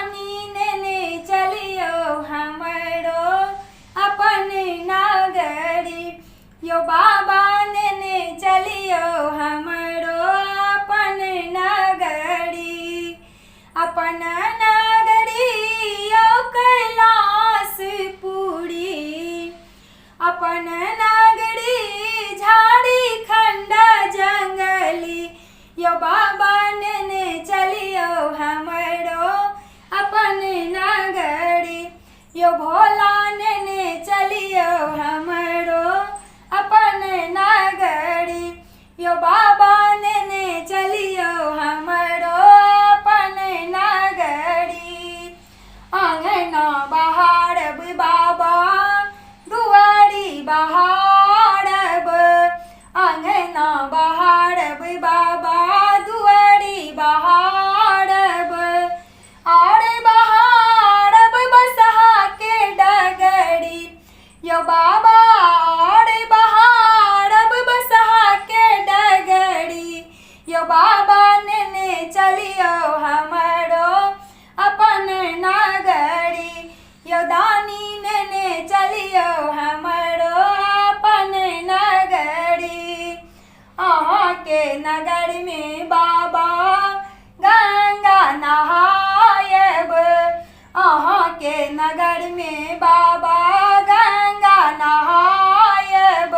दानी ने चलियो हमरो अपन नगरी। यो बाबा ने चलियो हमरो अपन नगरी। अपन नगरी यो कैलाशपुरी। अपन नगरी झारखंड जंगली। यो बाबा ने चलियो हमरो अपन नगरी। यो भोला ने चलियो हमरो अपन नगरी। यो बाबा ने चलियो हमरो अपन नगरी। आंगना बहारब बाबा दुआरी बहारब। आंगना बहारब बाबा दुआरी बहारब। और बहारब बसहा के डगरी। यो बाबा और बहारब बसहा के डगरी। यो बाबा ने चलियो हमरो अपन नगरी। यो दानी ने चलियो हमरो अपन नगरी। अहाँ के नगर में बाबा गंगा नहायब। अहाँ के नगर में बाबा गंगा नहायब।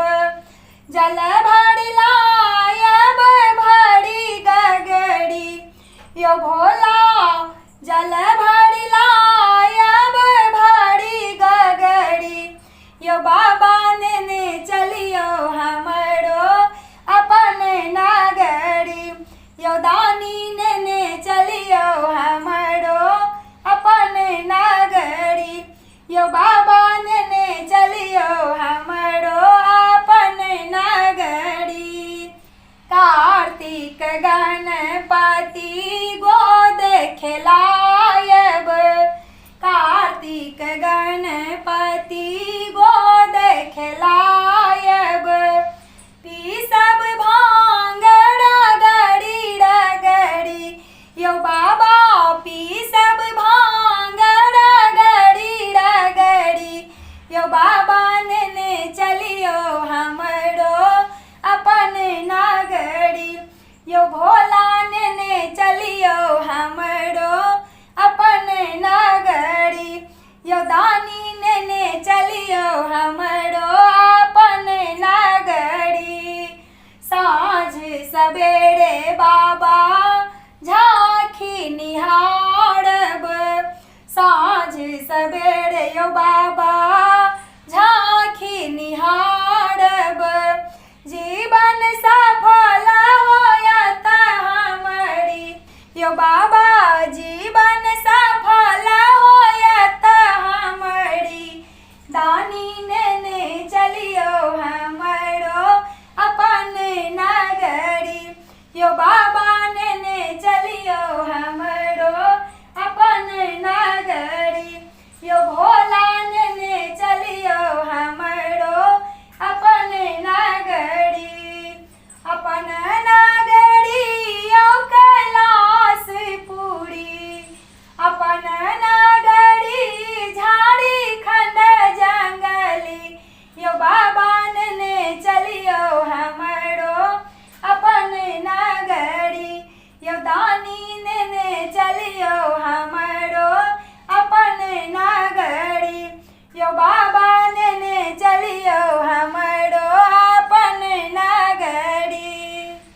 जल भरि लायब भरी गगरी। यो भोला जल भरि लायब भरी गगरी। यो बाबा ने चलियो हमरो अपन नगरी। यो दानी ने चलियो हमरो अपन नगरी। यो बाबा ने चलियो हमरो अपन नगरी। कार्तिक गणपति गोद खेलायब। कार्तिक गणपति गोद खेलायब। पीसब भांग रगड़ी रगड़ी। यो बाबा पीसब भांग रगड़ी रगड़ी। यो बाबा ने चलियो हमरो अपन नगरी। यो भोला ने चलियो हमरो अपन नगरी। यो दानी ने चलियो हमरो अपन नगरी। साँझ सवेरे बाबा झांकी निहारब। साँझ सवेरे यो बाबा